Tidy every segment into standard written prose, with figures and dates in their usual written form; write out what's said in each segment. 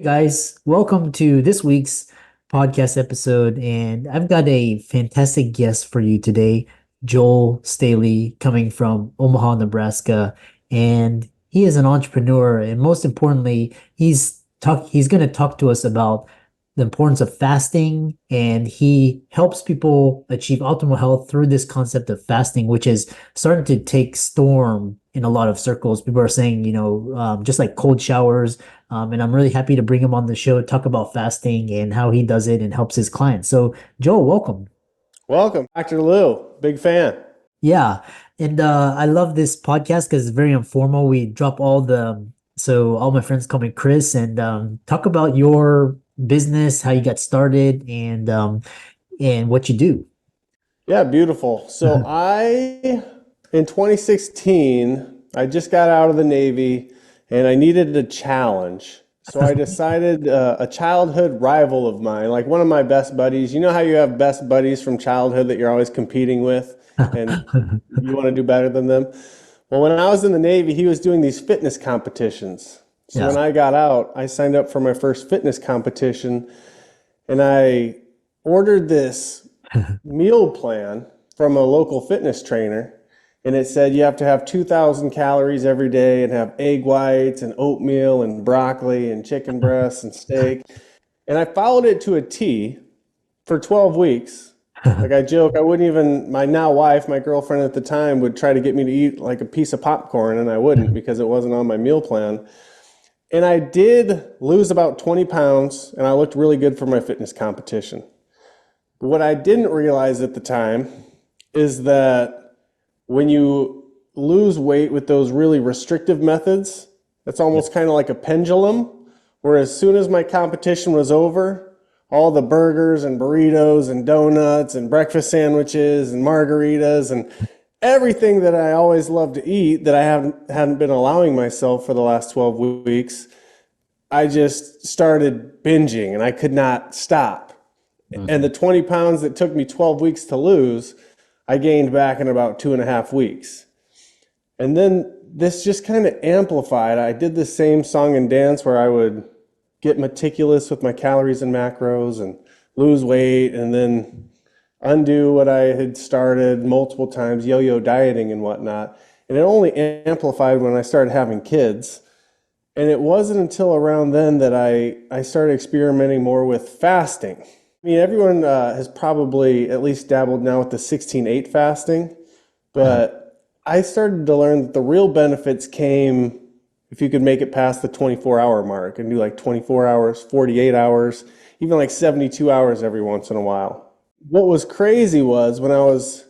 Guys, welcome to this week's podcast episode. And I've got a fantastic guest for you today, Joel Staley, coming from Omaha, Nebraska. And he is an entrepreneur. And most importantly, he's going to talk to us about the importance of fasting. And he helps people achieve optimal health through this concept of fasting, which is starting to take storm in a lot of circles. People are saying, just like cold showers, and I'm really happy to bring him on the show, talk about fasting and how he does it and helps his clients. So, Joel, welcome. Welcome, Dr. Lou. Big fan. Yeah. And I love this podcast because it's very informal. We drop so all my friends call me Chris and talk about your business, how you got started, and what you do. Yeah, beautiful. In 2016, I just got out of the Navy and I needed a challenge. So I decided a childhood rival of mine, like one of my best buddies. You know how you have best buddies from childhood that you're always competing with and you want to do better than them? Well, when I was in the Navy, he was doing these fitness competitions. So when Yeah. I got out, I signed up for my first fitness competition and I ordered this meal plan from a local fitness trainer. And it said you have to have 2,000 calories every day and have egg whites and oatmeal and broccoli and chicken breasts and steak. And I followed it to a T for 12 weeks. Like I joke, I wouldn't even, my now wife, my girlfriend at the time, would try to get me to eat like a piece of popcorn, and I wouldn't because it wasn't on my meal plan. And I did lose about 20 pounds, and I looked really good for my fitness competition. But what I didn't realize at the time is that when you lose weight with those really restrictive methods, it's almost kind of like a pendulum, where as soon as my competition was over, all the burgers and burritos and donuts and breakfast sandwiches and margaritas and everything that I always loved to eat that I hadn't been allowing myself for the last 12 weeks, I just started binging and I could not stop. And Mhm. the 20 pounds that took me 12 weeks to lose, I gained back in about 2.5 weeks. And then this just kind of amplified. I did the same song and dance where I would get meticulous with my calories and macros and lose weight and then undo what I had started multiple times, yo-yo dieting and whatnot. And it only amplified when I started having kids. And it wasn't until around then that I started experimenting more with fasting. I mean, everyone has probably at least dabbled now with the 16/8 fasting, Uh, but I started to learn that the real benefits came if you could make it past the 24-hour mark and do like 24 hours, 48 hours, even like 72 hours every once in a while. What was crazy was when I was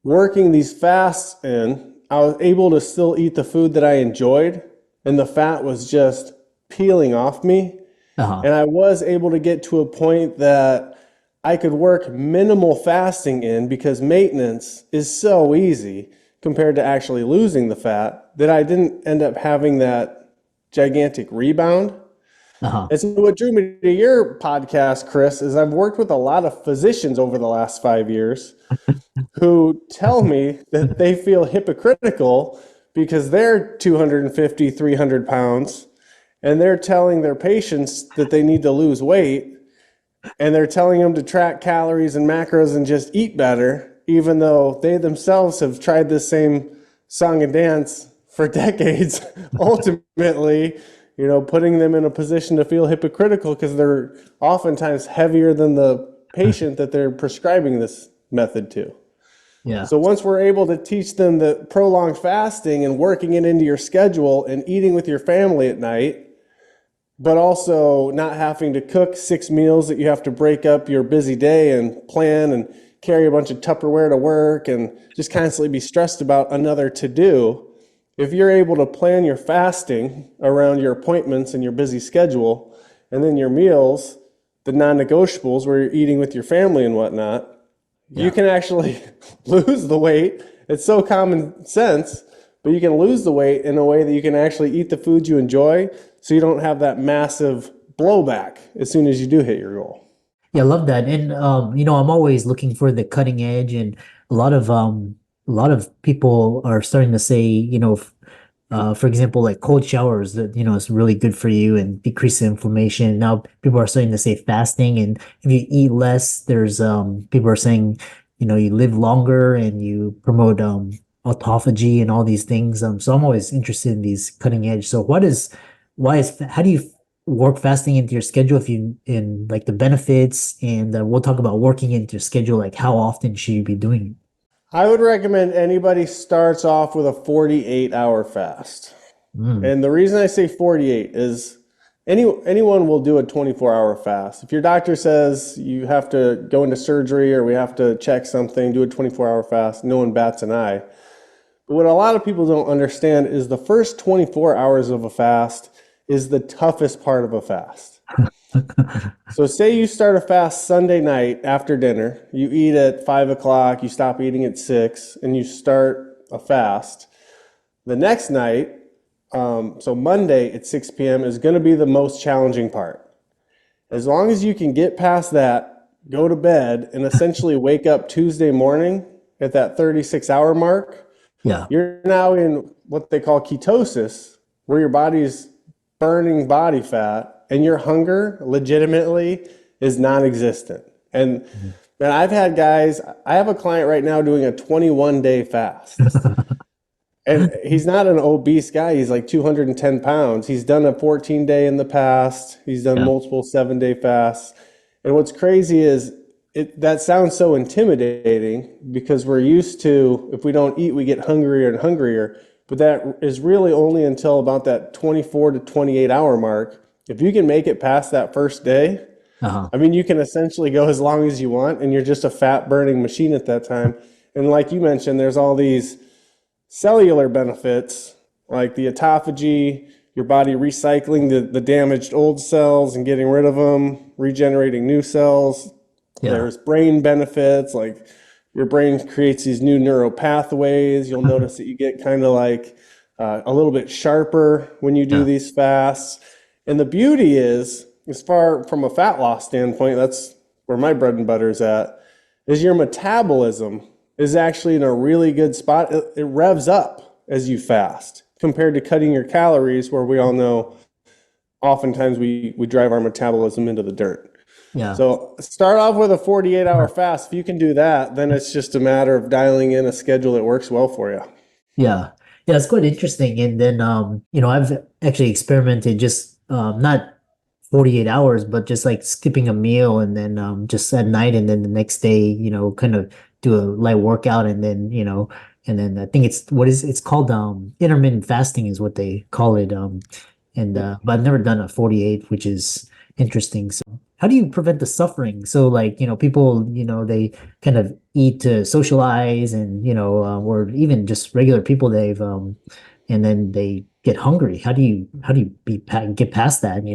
working these fasts in, I was able to still eat the food that I enjoyed, and the fat was just peeling off me. uh-huh. And I was able to get to a point that I could work minimal fasting in because maintenance is so easy compared to actually losing the fat that I didn't end up having that gigantic rebound. Uh-huh. And so what drew me to your podcast, Chris, is I've worked with a lot of physicians over the last 5 years who tell me that they feel hypocritical because they're 250, 300 pounds and they're telling their patients that they need to lose weight and they're telling them to track calories and macros and just eat better, even though they themselves have tried this same song and dance for decades, ultimately, putting them in a position to feel hypocritical because they're oftentimes heavier than the patient that they're prescribing this method to. Yeah. So once we're able to teach them that prolonged fasting and working it into your schedule and eating with your family at night, but also not having to cook 6 meals that you have to break up your busy day and plan and carry a bunch of Tupperware to work and just constantly be stressed about another to do. If you're able to plan your fasting around your appointments and your busy schedule, and then your meals, the non-negotiables where you're eating with your family and whatnot, you Yeah. can actually lose the weight. It's so common sense, but you can lose the weight in a way that you can actually eat the foods you enjoy so you don't have that massive blowback as soon as you do hit your goal. Yeah, I love that. And I'm always looking for the cutting edge and a lot of people are starting to say, For example, like cold showers that, is really good for you and decrease the inflammation. Now people are starting to say fasting, and if you eat less, there's people are saying, you live longer and you promote autophagy and all these things. So I'm always interested in these cutting edge. So how do you work fasting into your schedule if you in like the benefits, and we'll talk about working into your schedule, like how often should you be doing I would recommend anybody starts off with a 48-hour fast. it? Mm, And the reason I say 48 is anyone will do a 24-hour fast. If your doctor says you have to go into surgery or we have to check something, do a 24-hour fast, no one bats an eye. But what a lot of people don't understand is the first 24 hours of a fast is the toughest part of a fast. So say you start a fast Sunday night after dinner, you eat at 5 o'clock, you stop eating at 6, and you start a fast. The next night, so Monday at 6 p.m. is going to be the most challenging part. As long as you can get past that, go to bed, and essentially wake up Tuesday morning at that 36-hour mark, yeah. you're now in what they call ketosis, where your body's burning body fat and your hunger legitimately is non-existent. And man, I have a client right now doing a 21-day fast. And he's not an obese guy. He's like 210 pounds. He's done a 14-day in the past. He's done Yeah. multiple 7-day fasts. And what's crazy is that sounds so intimidating because we're used to, if we don't eat, we get hungrier and hungrier. But that is really only until about that 24 to 28 hour mark. If you can make it past that first day, Uh-huh. I mean, you can essentially go as long as you want and you're just a fat burning machine at that time. And like you mentioned, there's all these cellular benefits like the autophagy, your body recycling the damaged old cells and getting rid of them, regenerating new cells. Yeah. There's brain benefits, like your brain creates these new neural pathways. You'll notice that you get kind of like a little bit sharper when you do Yeah. these fasts. And the beauty is, as far from a fat loss standpoint, that's where my bread and butter is at, is your metabolism is actually in a really good spot. It revs up as you fast compared to cutting your calories, where we all know oftentimes we drive our metabolism into the dirt. Yeah. So start off with a 48-hour fast. If you can do that, then it's just a matter of dialing in a schedule that works well for you. Yeah. Yeah, it's quite interesting. And then I've actually experimented just not 48 hours, but just like skipping a meal and then just at night and then the next day, kind of do a light workout and then, and then I think it's called intermittent fasting is what they call it. And but I've never done a 48, which is interesting. So how do you prevent the suffering? So like, people, they kind of eat to socialize and, or even just regular people and then they get hungry. How do you get past that?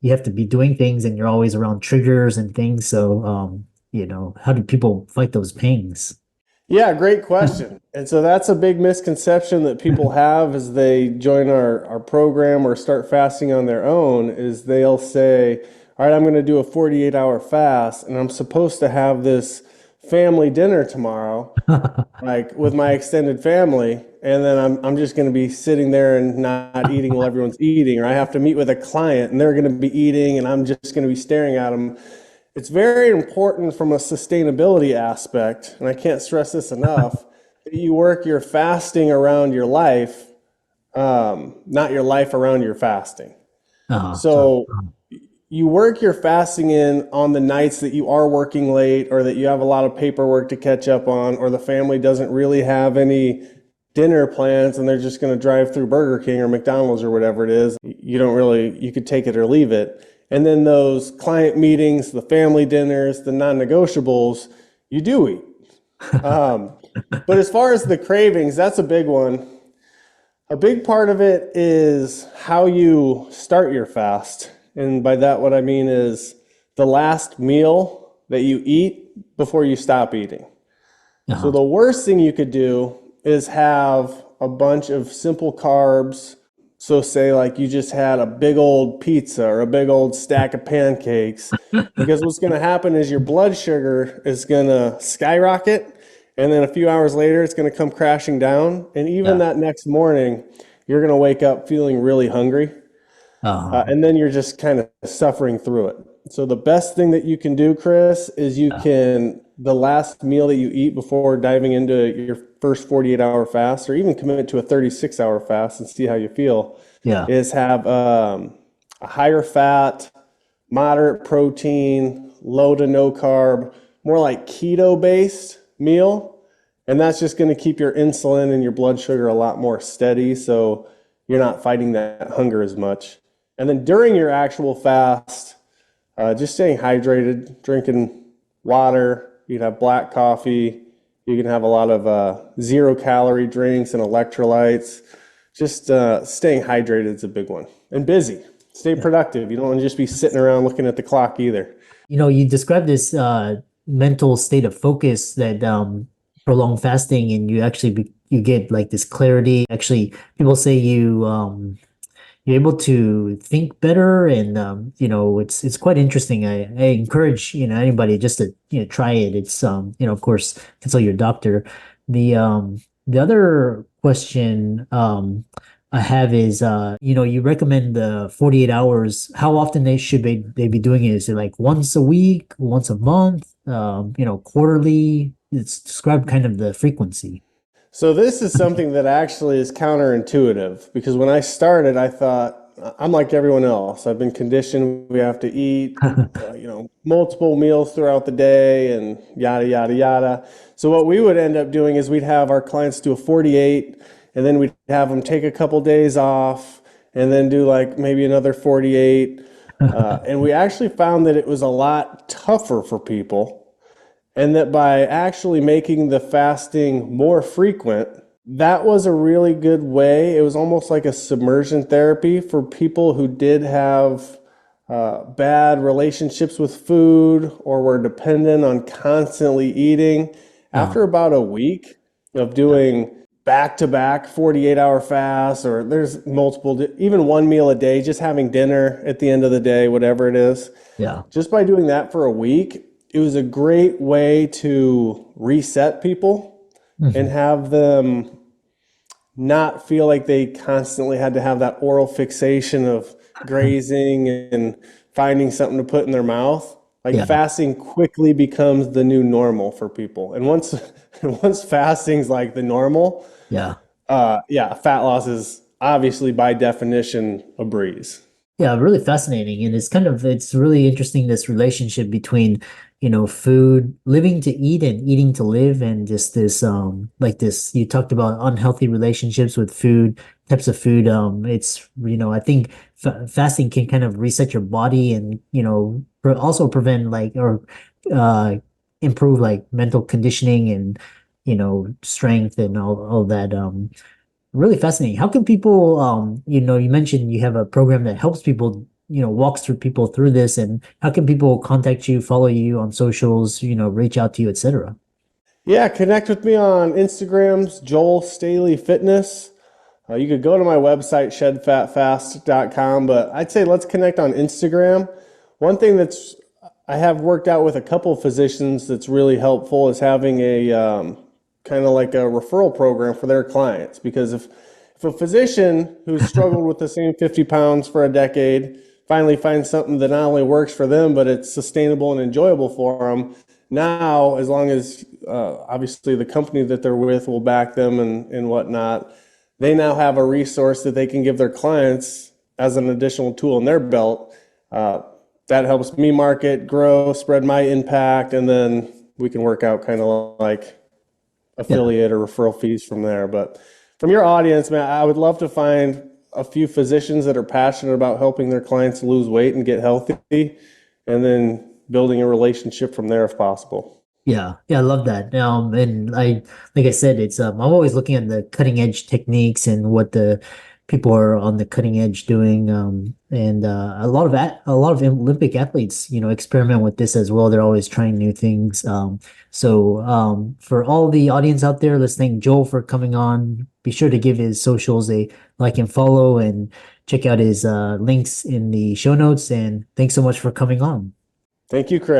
You have to be doing things and you're always around triggers and things. So, how do people fight those pangs? Yeah, great question. And so that's a big misconception that people have as they join our program or start fasting on their own is they'll say, all right, I'm going to do a 48-hour fast and I'm supposed to have this family dinner tomorrow, like with my extended family. And then I'm just going to be sitting there and not eating while everyone's eating, or I have to meet with a client and they're going to be eating and I'm just going to be staring at them. It's very important from a sustainability aspect, and I can't stress this enough, that you work your fasting around your life, not your life around your fasting. So, So you work your fasting in on the nights that you are working late or that you have a lot of paperwork to catch up on, or the family doesn't really have any dinner plans and they're just going to drive through Burger King or McDonald's or whatever it is. You could take it or leave it. And then those client meetings, the family dinners, the non-negotiables, you do eat. Um, but as far as the cravings, that's a big one. A big part of it is how you start your fast. And by that, what I mean is the last meal that you eat before you stop eating. So uh-huh. the worst thing you could do is have a bunch of simple carbs. So say like you just had a big old pizza or a big old stack of pancakes, because what's going to happen is your blood sugar is going to skyrocket, and then a few hours later it's going to come crashing down, and even Yeah. that next morning you're going to wake up feeling really hungry. Oh, And then you're just kind of suffering through it. So the best thing that you can do, Chris, is you yeah. can, the last meal that you eat before diving into your first 48-hour fast, or even commit to a 36-hour fast and see how you feel, Yeah. is have a higher fat, moderate protein, low to no carb, more like keto based meal. And that's just going to keep your insulin and your blood sugar a lot more steady. So you're not fighting that hunger as much. And then during your actual fast, just staying hydrated, drinking water. You can have black coffee. You can have a lot of zero calorie drinks and electrolytes. Just staying hydrated is a big one. And busy. Stay Yeah. productive. You don't want to just be sitting around looking at the clock either. You described this mental state of focus that prolonged fasting, and you get like this clarity. Actually, people say you're able to think better, and it's quite interesting. I encourage anybody just to try it. It's of course consult your doctor. The other question I have is you recommend the 48 hours. How often they be doing it? Is it like once a week, once a month, quarterly? It's describe kind of the frequency. So this is something that actually is counterintuitive because when I started, I thought I'm like everyone else. I've been conditioned we have to eat, multiple meals throughout the day and yada yada yada. So what we would end up doing is we'd have our clients do a 48, and then we'd have them take a couple days off, and then do like maybe another 48. And we actually found that it was a lot tougher for people and that by actually making the fasting more frequent, that was a really good way. It was almost like a submersion therapy for people who did have bad relationships with food or were dependent on constantly eating. Oh, After about a week of yeah, doing back to back 48-hour fasts, or there's multiple, even one meal a day, just having dinner at the end of the day, whatever it is, yeah. just by doing that for a week, it was a great way to reset people and Mhm. have them not feel like they constantly had to have that oral fixation of grazing and finding something to put in their mouth. Like Yeah, fasting quickly becomes the new normal for people. And once once fasting's like the normal, yeah. yeah, fat loss is obviously by definition a breeze. Yeah, really fascinating. And it's really interesting, this relationship between, food, living to eat and eating to live, and just this like this, you talked about unhealthy relationships with food, types of food. I think fasting can kind of reset your body and, also prevent like or uh improve like mental conditioning and, strength and all that. Really fascinating. How can people, you mentioned you have a program that helps people, walks through people through this, and how can people contact you, follow you on socials, reach out to you, etc.? Yeah, connect with me on Instagram's Joel Staley Fitness. You could go to my website, shedfatfast.com, but I'd say let's connect on Instagram. One thing I have worked out with a couple of physicians that's really helpful is having a kind of like a referral program for their clients. Because if a physician who's struggled with the same 50 pounds for a decade finally finds something that not only works for them, but it's sustainable and enjoyable for them, now, as long as obviously the company that they're with will back them and whatnot, they now have a resource that they can give their clients as an additional tool in their belt. Uh, that helps me market, grow, spread my impact, and then we can work out kind of like Yeah. affiliate or referral fees from there. But from your audience, man, I would love to find a few physicians that are passionate about helping their clients lose weight and get healthy, and then building a relationship from there if possible. Yeah, yeah, I love that. And like I said, I'm always looking at the cutting edge techniques and what the people are on the cutting edge doing. And a lot of Olympic athletes, experiment with this as well. They're always trying new things. For all the audience out there listening, Joel for coming on. Be sure to give his socials a like and follow, and check out his links in the show notes. And thanks so much for coming on. Thank you, Chris.